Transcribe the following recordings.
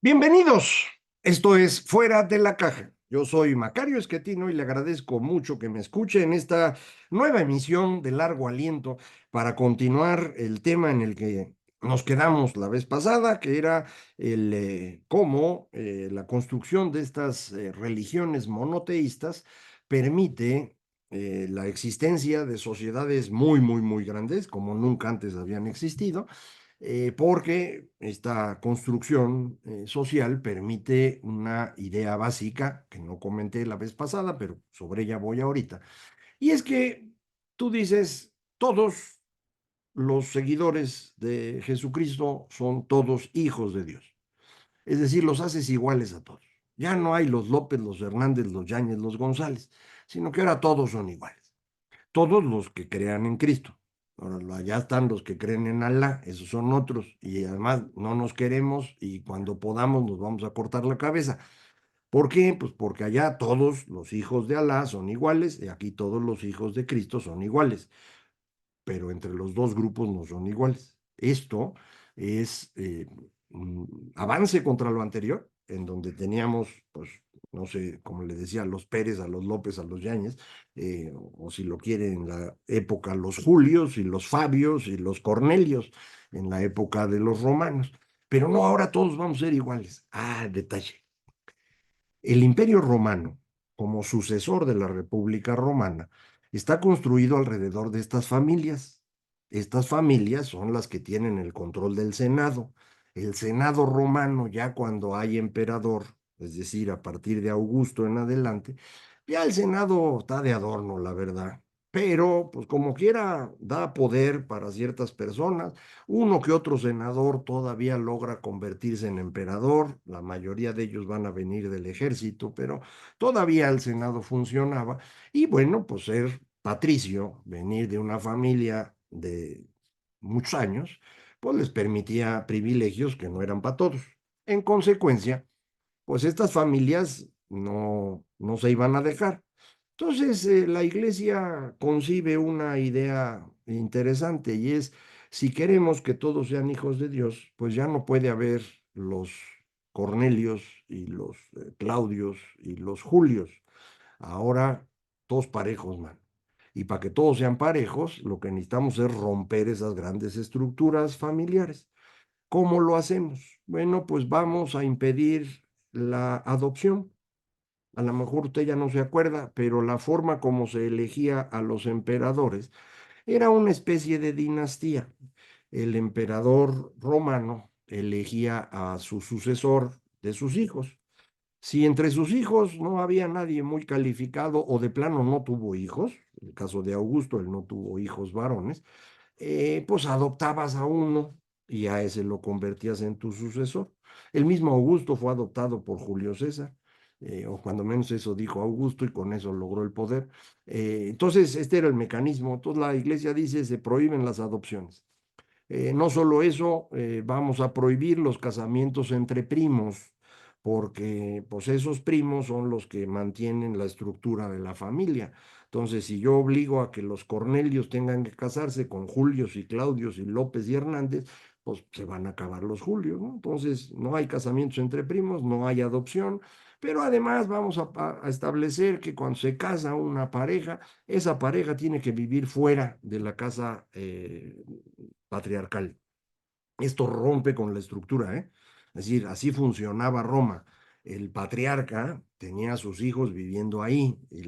Bienvenidos. Esto es Fuera de la Caja. Yo soy Macario Esquetino y le agradezco mucho que me escuche en esta nueva emisión de largo aliento para continuar el tema en el que nos quedamos la vez pasada, que era el cómo la construcción de estas religiones monoteístas permite la existencia de sociedades muy, muy, muy grandes, como nunca antes habían existido, porque esta construcción social permite una idea básica que no comenté la vez pasada, pero sobre ella voy ahorita. Y es que tú dices, todos los seguidores de Jesucristo son todos hijos de Dios. Es decir, los haces iguales a todos. Ya no hay los López, los Hernández, los Yáñez, los González, sino que ahora todos son iguales, todos los que crean en Cristo. Ahora, ya están los que creen en Alá, esos son otros, y además no nos queremos y cuando podamos nos vamos a cortar la cabeza. ¿Por qué? Pues porque allá todos los hijos de Alá son iguales y aquí todos los hijos de Cristo son iguales, pero entre los dos grupos no son iguales. Esto es un avance contra lo anterior, en donde teníamos, pues, no sé, como le decía, a los Pérez, a los López, a los Yáñez, o si lo quieren en la época, los Julios y los Fabios y los Cornelios, en la época de los romanos. Pero no, ahora todos vamos a ser iguales. Ah, detalle. El Imperio Romano, como sucesor de la República Romana, está construido alrededor de estas familias. Estas familias son las que tienen el control del Senado. El Senado romano, ya cuando hay emperador, es decir, a partir de Augusto en adelante, ya el Senado está de adorno, la verdad. Pero, pues como quiera, da poder para ciertas personas. Uno que otro senador todavía logra convertirse en emperador, la mayoría de ellos van a venir del ejército, pero todavía el Senado funcionaba. Y bueno, pues ser patricio, venir de una familia de muchos años, pues les permitía privilegios que no eran para todos. En consecuencia, pues estas familias no se iban a dejar. Entonces, la iglesia concibe una idea interesante y es, si queremos que todos sean hijos de Dios, pues ya no puede haber los Cornelios y los Claudios y los Julios. Ahora, todos parejos, man. Y para que todos sean parejos, lo que necesitamos es romper esas grandes estructuras familiares. ¿Cómo lo hacemos? Bueno, pues vamos a impedir la adopción. A lo mejor usted ya no se acuerda, pero la forma como se elegía a los emperadores era una especie de dinastía. El emperador romano elegía a su sucesor de sus hijos. Si entre sus hijos no había nadie muy calificado o de plano no tuvo hijos, en el caso de Augusto, él no tuvo hijos varones, pues adoptabas a uno y a ese lo convertías en tu sucesor. El mismo Augusto fue adoptado por Julio César, o cuando menos eso dijo Augusto y con eso logró el poder. Entonces, este era el mecanismo. Entonces, la iglesia dice, se prohíben las adopciones. No solo eso, vamos a prohibir los casamientos entre primos, porque pues esos primos son los que mantienen la estructura de la familia. Entonces, si yo obligo a que los Cornelios tengan que casarse con Julios y Claudios y López y Hernández, pues se van a acabar los Julios, ¿no? Entonces, no hay casamientos entre primos, no hay adopción, pero además vamos a establecer que cuando se casa una pareja, esa pareja tiene que vivir fuera de la casa patriarcal. Esto rompe con la estructura, ¿eh? Es decir, así funcionaba Roma. El patriarca tenía a sus hijos viviendo ahí y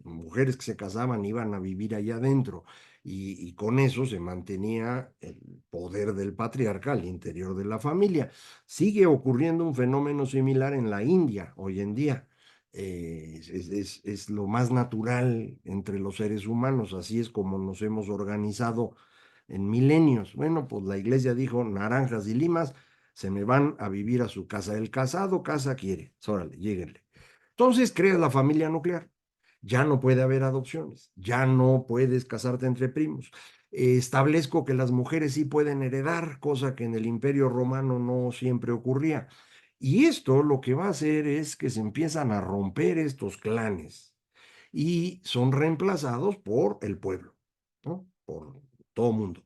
mujeres que se casaban iban a vivir allá adentro y con eso se mantenía el poder del patriarca al interior de la familia. Sigue ocurriendo un fenómeno similar en la India hoy en día. Es lo más natural entre los seres humanos, así es como nos hemos organizado en milenios. Bueno, pues la iglesia dijo, naranjas y limas se me van a vivir a su casa. El casado casa quiere, órale, lléguenle. Entonces creas la familia nuclear. Ya no puede haber adopciones, ya no puedes casarte entre primos. Establezco que las mujeres sí pueden heredar, cosa que en el Imperio Romano no siempre ocurría. Y esto lo que va a hacer es que se empiezan a romper estos clanes y son reemplazados por el pueblo, ¿no? Por todo mundo.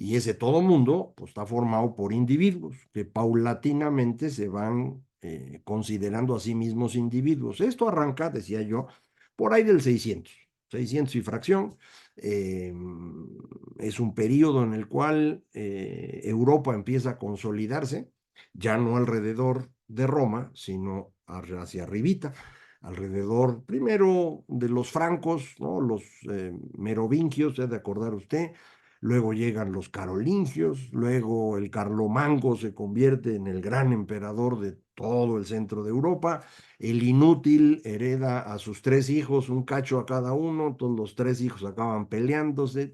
Y ese todo mundo pues, está formado por individuos que paulatinamente se van considerando a sí mismos individuos. Esto arranca, decía yo, por ahí del 600 y fracción. Eh, es un periodo en el cual Europa empieza a consolidarse, ya no alrededor de Roma, sino hacia arribita, alrededor primero de los francos, ¿no? Los merovingios, se ha de acordar usted. Luego llegan los carolingios, luego el Carlomango se convierte en el gran emperador de todo el centro de Europa. El inútil hereda a sus tres hijos, un cacho a cada uno, todos los tres hijos acaban peleándose.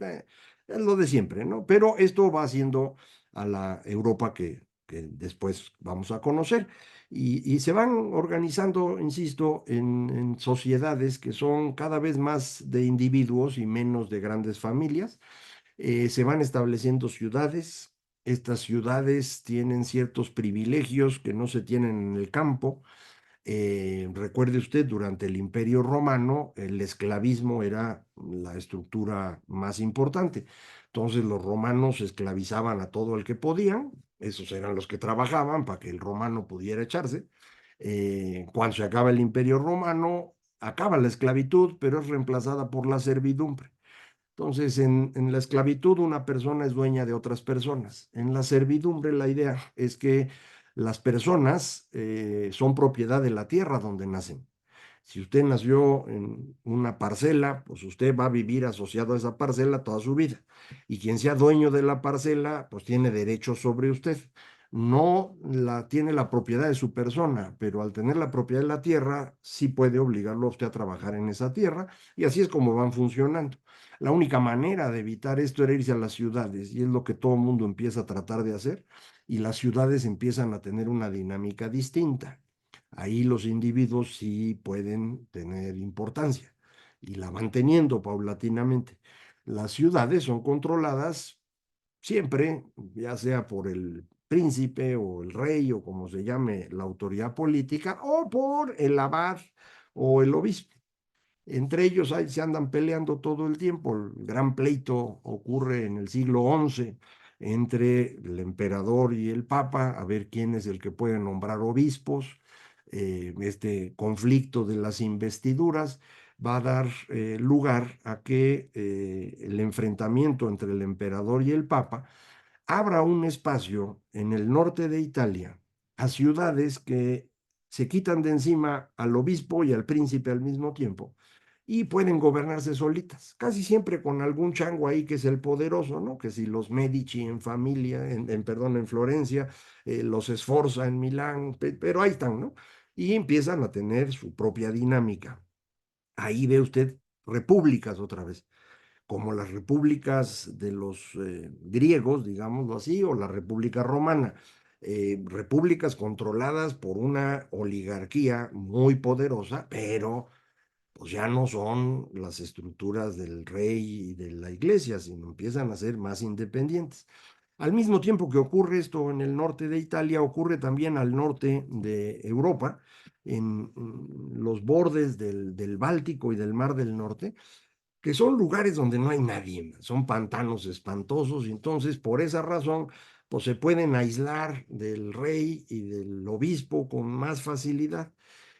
Es lo de siempre, ¿no? Pero esto va haciendo a la Europa que después vamos a conocer. Y se van organizando, insisto, en sociedades que son cada vez más de individuos y menos de grandes familias. Se van estableciendo ciudades. Estas ciudades tienen ciertos privilegios que no se tienen en el campo. Recuerde usted, durante el Imperio Romano, el esclavismo era la estructura más importante. Entonces los romanos esclavizaban a todo el que podían, esos eran los que trabajaban para que el romano pudiera echarse. Cuando se acaba el Imperio Romano, acaba la esclavitud, pero es reemplazada por la servidumbre. Entonces, en la esclavitud una persona es dueña de otras personas. En la servidumbre la idea es que las personas son propiedad de la tierra donde nacen. Si usted nació en una parcela, pues usted va a vivir asociado a esa parcela toda su vida. Y quien sea dueño de la parcela, pues tiene derechos sobre usted. No tiene la propiedad de su persona, pero al tener la propiedad de la tierra, sí puede obligarlo a usted a trabajar en esa tierra. Y así es como van funcionando. La única manera de evitar esto era irse a las ciudades, y es lo que todo el mundo empieza a tratar de hacer, y las ciudades empiezan a tener una dinámica distinta. Ahí los individuos sí pueden tener importancia y la van teniendo paulatinamente. Las ciudades son controladas siempre, ya sea por el príncipe o el rey o como se llame la autoridad política, o por el abad o el obispo. Entre ellos ahí se andan peleando todo el tiempo. El gran pleito ocurre en el siglo XI entre el emperador y el papa, a ver quién es el que puede nombrar obispos. Este conflicto de las investiduras va a dar lugar a que el enfrentamiento entre el emperador y el papa abra un espacio en el norte de Italia a ciudades que se quitan de encima al obispo y al príncipe al mismo tiempo y pueden gobernarse solitas, casi siempre con algún chango ahí que es el poderoso, ¿no? Que si los Medici en familia, perdón, en Florencia, los Sforza en Milán, pero ahí están, ¿no? Y empiezan a tener su propia dinámica. Ahí ve usted repúblicas otra vez, como las repúblicas de los griegos, digámoslo así, o la República Romana. Repúblicas controladas por una oligarquía muy poderosa, pero pues ya no son las estructuras del rey y de la iglesia, sino empiezan a ser más independientes. Al mismo tiempo que ocurre esto en el norte de Italia, ocurre también al norte de Europa, en los bordes del Báltico y del Mar del Norte, que son lugares donde no hay nadie, son pantanos espantosos, y entonces por esa razón, pues se pueden aislar del rey y del obispo con más facilidad.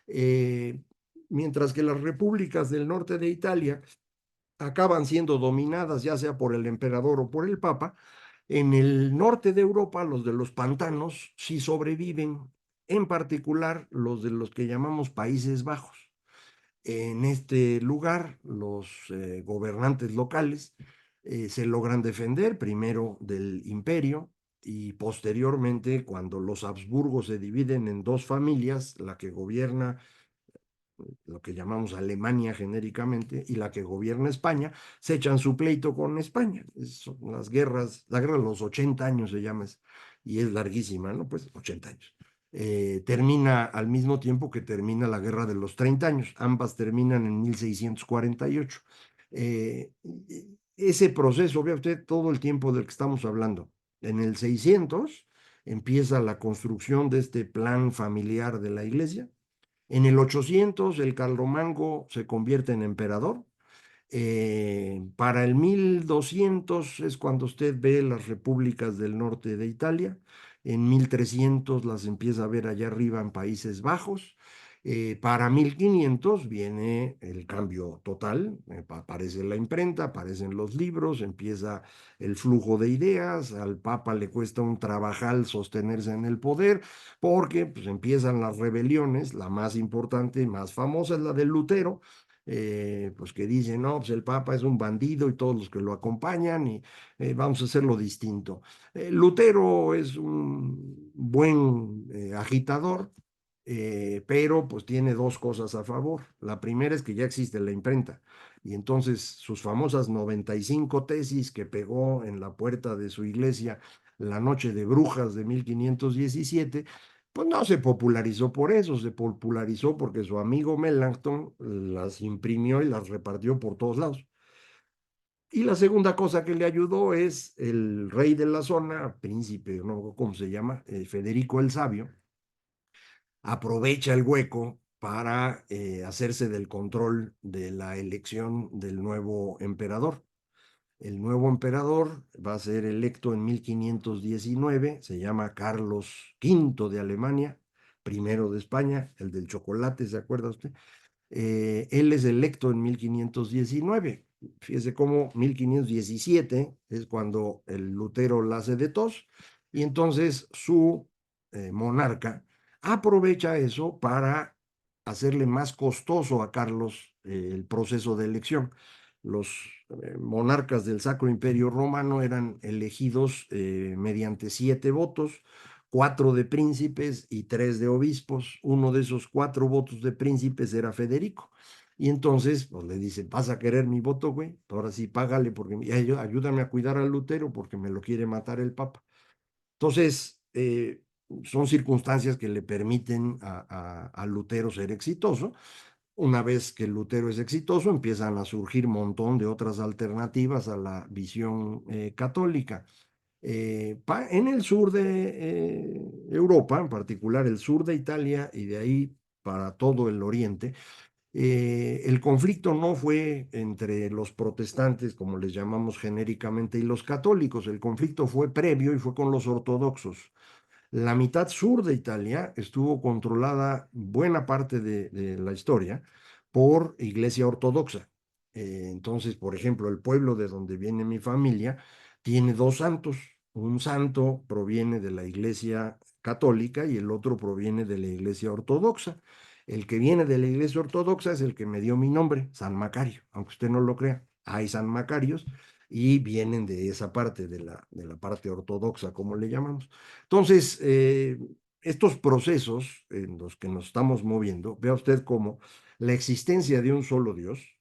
Eh, Mientras que las repúblicas del norte de Italia acaban siendo dominadas ya sea por el emperador o por el papa, en el norte de Europa los de los pantanos sí sobreviven, en particular los de los que llamamos Países Bajos. En este lugar, los gobernantes locales se logran defender primero del imperio y posteriormente, cuando los Habsburgos se dividen en dos familias, la que gobierna lo que llamamos Alemania genéricamente, y la que gobierna España, se echan su pleito con España. Son las guerras, la guerra de los 80 años se llama, y es larguísima, ¿no? Pues 80 años. Termina al mismo tiempo que termina la guerra de los 30 años. Ambas terminan en 1648. Ese proceso, vea usted todo el tiempo del que estamos hablando. En el 600 empieza la construcción de este plan familiar de la iglesia. En el 800 el Carlomango se convierte en emperador. Para el 1200 es cuando usted ve las repúblicas del norte de Italia. En 1300 las empieza a ver allá arriba en Países Bajos. Para 1500 viene el cambio total, aparece la imprenta, aparecen los libros, empieza el flujo de ideas, al Papa le cuesta un trabajal sostenerse en el poder, porque pues, empiezan las rebeliones, la más importante y más famosa es la de Lutero, pues que dicen, no, pues el Papa es un bandido y todos los que lo acompañan y vamos a hacerlo distinto. Lutero es un buen agitador, pero pues tiene dos cosas a favor. La primera es que ya existe la imprenta y entonces sus famosas 95 tesis que pegó en la puerta de su iglesia la noche de brujas de 1517, pues no se popularizó por eso, se popularizó porque su amigo Melanchthon las imprimió y las repartió por todos lados. Y la segunda cosa que le ayudó es el rey de la zona, príncipe, no sé cómo se llama, Federico el Sabio, aprovecha el hueco para hacerse del control de la elección del nuevo emperador. El nuevo emperador va a ser electo en 1519, se llama Carlos V de Alemania, primero de España, el del chocolate, ¿se acuerda usted? Él es electo en 1519. Fíjese cómo 1517 es cuando el Lutero la hace de tos y entonces su monarca aprovecha eso para hacerle más costoso a Carlos el proceso de elección. Los monarcas del Sacro Imperio Romano eran elegidos mediante 7 votos, 4 de príncipes y 3 de obispos. Uno de esos 4 votos de príncipes era Federico. Y entonces, pues le dice, ¿vas a querer mi voto, güey? Ahora sí, págale, porque ayúdame a cuidar al Lutero, porque me lo quiere matar el Papa. Entonces, son circunstancias que le permiten a Lutero ser exitoso. Una vez que Lutero es exitoso, empiezan a surgir un montón de otras alternativas a la visión católica. En el sur de Europa, en particular el sur de Italia y de ahí para todo el oriente, el conflicto no fue entre los protestantes, como les llamamos genéricamente, y los católicos. El conflicto fue previo y fue con los ortodoxos. La mitad sur de Italia estuvo controlada buena parte de la historia por Iglesia Ortodoxa. Entonces, por ejemplo, el pueblo de donde viene mi familia tiene dos santos. Un santo proviene de la Iglesia Católica y el otro proviene de la Iglesia Ortodoxa. El que viene de la Iglesia Ortodoxa es el que me dio mi nombre, San Macario, aunque usted no lo crea. Hay San Macarios y vienen de esa parte, de la parte ortodoxa, como le llamamos. Entonces, estos procesos en los que nos estamos moviendo, vea usted cómo la existencia de un solo Dios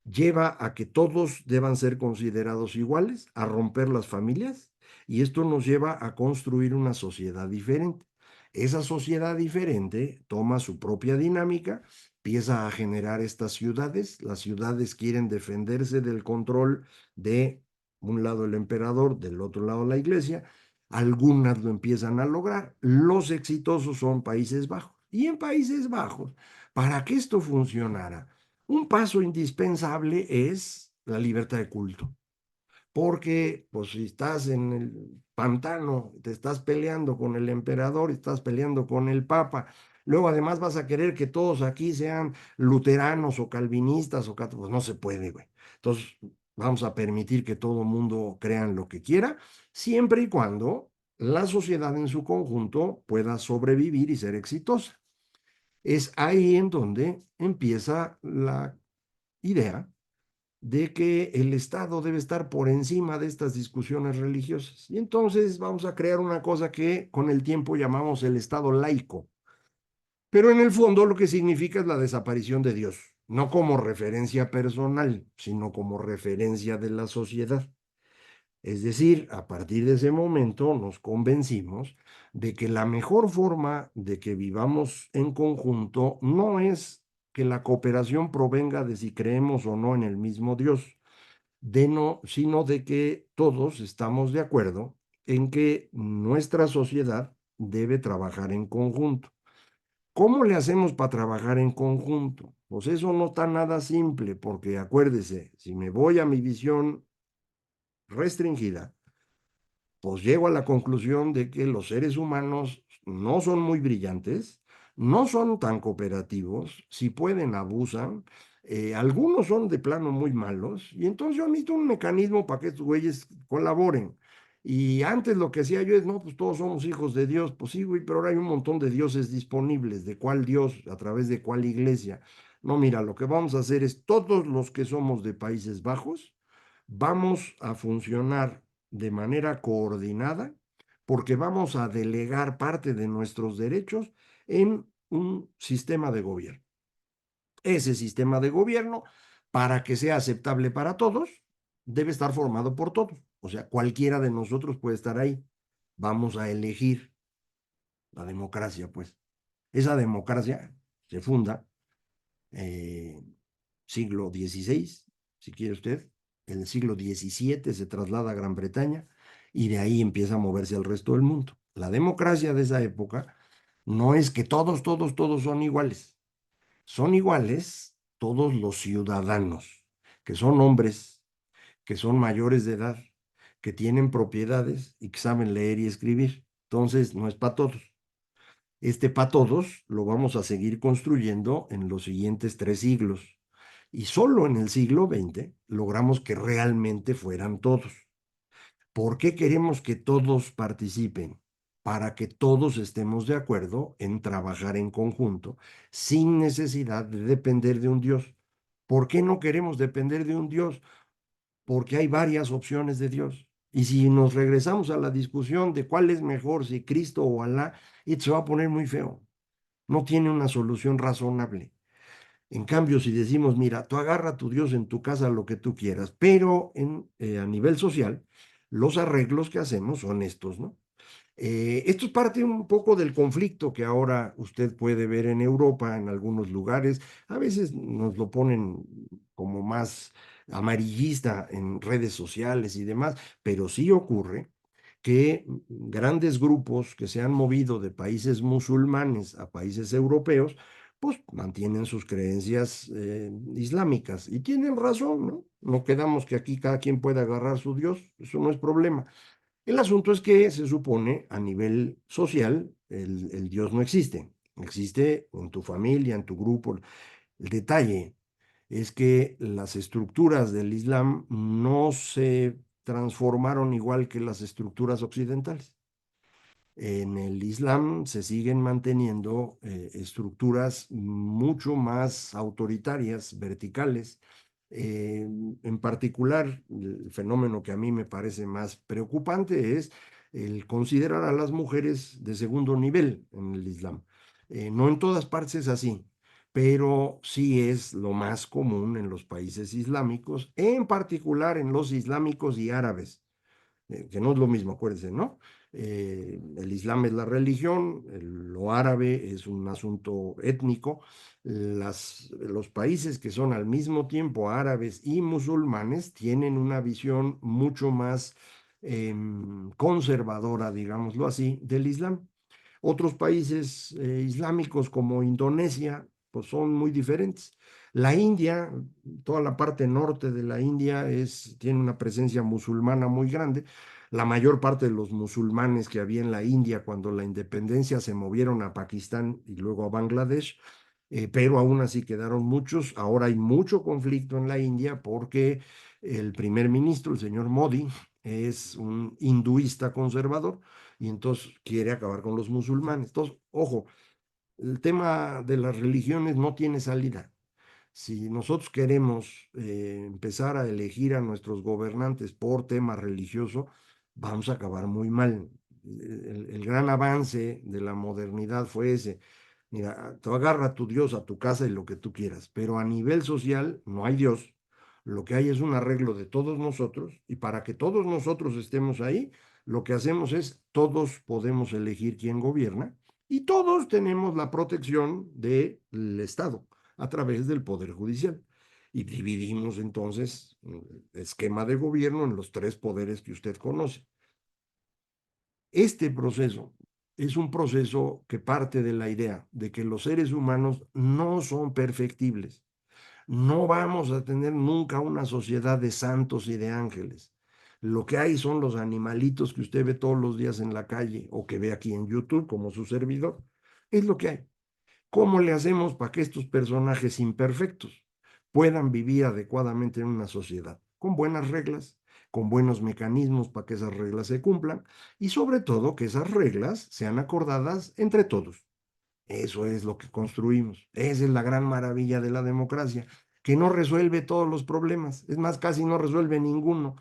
lleva a que todos deban ser considerados iguales, a romper las familias, y esto nos lleva a construir una sociedad diferente. Esa sociedad diferente toma su propia dinámica, empieza a generar estas ciudades. Las ciudades quieren defenderse del control de un lado el emperador, del otro lado la iglesia. Algunas lo empiezan a lograr. Los exitosos son Países Bajos. Y en Países Bajos, para que esto funcionara, un paso indispensable es la libertad de culto, porque pues si estás en el pantano, te estás peleando con el emperador, estás peleando con el papa, luego además vas a querer que todos aquí sean luteranos o calvinistas pues no se puede, güey. Entonces vamos a permitir que todo el mundo crean lo que quiera, siempre y cuando la sociedad en su conjunto pueda sobrevivir y ser exitosa. Es ahí en donde empieza la idea de que el Estado debe estar por encima de estas discusiones religiosas. Y entonces vamos a crear una cosa que con el tiempo llamamos el Estado laico. Pero en el fondo lo que significa es la desaparición de Dios, no como referencia personal, sino como referencia de la sociedad. Es decir, a partir de ese momento nos convencimos de que la mejor forma de que vivamos en conjunto no es que la cooperación provenga de si creemos o no en el mismo Dios, sino de que todos estamos de acuerdo en que nuestra sociedad debe trabajar en conjunto. ¿Cómo le hacemos para trabajar en conjunto? Pues eso no está nada simple, porque acuérdese, si me voy a mi visión restringida, pues llego a la conclusión de que los seres humanos no son muy brillantes, no son tan cooperativos, si pueden abusan, algunos son de plano muy malos, y entonces yo necesito un mecanismo para que estos güeyes colaboren. Y antes lo que hacía yo es, no, pues todos somos hijos de Dios, pues sí, güey, pero ahora hay un montón de dioses disponibles, ¿de cuál Dios? ¿A través de cuál iglesia? No, mira, lo que vamos a hacer es todos los que somos de Países Bajos, vamos a funcionar de manera coordinada porque vamos a delegar parte de nuestros derechos en un sistema de gobierno. Ese sistema de gobierno, para que sea aceptable para todos, debe estar formado por todos. O sea, cualquiera de nosotros puede estar ahí. Vamos a elegir la democracia, pues. Esa democracia se funda eh, siglo XVI, si quiere usted. En el siglo XVII se traslada a Gran Bretaña y de ahí empieza a moverse al resto del mundo. La democracia de esa época no es que todos son iguales. Son iguales todos los ciudadanos, que son hombres, que son mayores de edad, que tienen propiedades y que saben leer y escribir. Entonces, no es para todos. Este para todos lo vamos a seguir construyendo en los siguientes 3 siglos. Y solo en el siglo XX logramos que realmente fueran todos. ¿Por qué queremos que todos participen? Para que todos estemos de acuerdo en trabajar en conjunto sin necesidad de depender de un Dios. ¿Por qué no queremos depender de un Dios? Porque hay varias opciones de Dios. Y si nos regresamos a la discusión de cuál es mejor, si Cristo o Alá, esto se va a poner muy feo. No tiene una solución razonable. En cambio, si decimos, mira, tú agarra a tu Dios en tu casa lo que tú quieras, pero a nivel social, los arreglos que hacemos son estos, ¿no? Esto es parte un poco del conflicto que ahora usted puede ver en Europa, en algunos lugares. A veces nos lo ponen como más amarillista en redes sociales y demás, pero sí ocurre que grandes grupos que se han movido de países musulmanes a países europeos, pues mantienen sus creencias islámicas y tienen razón, ¿no? No quedamos que aquí cada quien pueda agarrar su Dios, eso no es problema. El asunto es que se supone a nivel social el Dios no existe, existe en tu familia, en tu grupo. El detalle es que las estructuras del Islam no se transformaron igual que las estructuras occidentales. En el Islam se siguen manteniendo estructuras mucho más autoritarias, verticales. En particular, el fenómeno que a mí me parece más preocupante es el considerar a las mujeres de segundo nivel en el Islam. No en todas partes es así, pero sí es lo más común en los países islámicos, en particular en los islámicos y árabes que no es lo mismo, acuérdense, ¿no? El Islam es la religión, lo árabe es un asunto étnico. Los países que son al mismo tiempo árabes y musulmanes tienen una visión mucho más conservadora, digámoslo así, del Islam. Otros países islámicos como Indonesia, pues son muy diferentes. La India, toda la parte norte de la India tiene una presencia musulmana muy grande. La mayor parte de los musulmanes que había en la India cuando la independencia se movieron a Pakistán y luego a Bangladesh, pero aún así quedaron muchos. Ahora hay mucho conflicto en la India porque el primer ministro, el señor Modi, es un hinduista conservador y entonces quiere acabar con los musulmanes. Entonces, ojo, el tema de las religiones no tiene salida. Si nosotros queremos empezar a elegir a nuestros gobernantes por tema religioso, vamos a acabar muy mal. El gran avance de la modernidad fue ese. Mira, tú agarra a tu Dios a tu casa y lo que tú quieras, pero a nivel social no hay Dios. Lo que hay es un arreglo de todos nosotros y para que todos nosotros estemos ahí, lo que hacemos es todos podemos elegir quién gobierna y todos tenemos la protección del Estado a través del Poder Judicial. Y dividimos entonces el esquema de gobierno en los 3 poderes que usted conoce. Este proceso es un proceso que parte de la idea de que los seres humanos no son perfectibles. No vamos a tener nunca una sociedad de santos y de ángeles. Lo que hay son los animalitos que usted ve todos los días en la calle o que ve aquí en YouTube como su servidor. Es lo que hay. ¿Cómo le hacemos para que estos personajes imperfectos puedan vivir adecuadamente en una sociedad? Con buenas reglas, con buenos mecanismos para que esas reglas se cumplan y sobre todo que esas reglas sean acordadas entre todos. Eso es lo que construimos. Esa es la gran maravilla de la democracia, que no resuelve todos los problemas, es más, casi no resuelve ninguno,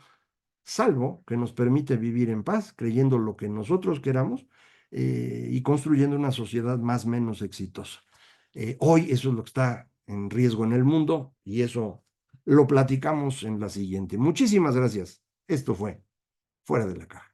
salvo que nos permite vivir en paz, creyendo lo que nosotros queramos y construyendo una sociedad más o menos exitosa. Hoy eso es lo que está en riesgo en el mundo y eso lo platicamos en la siguiente. Muchísimas gracias. Esto fue Fuera de la Caja.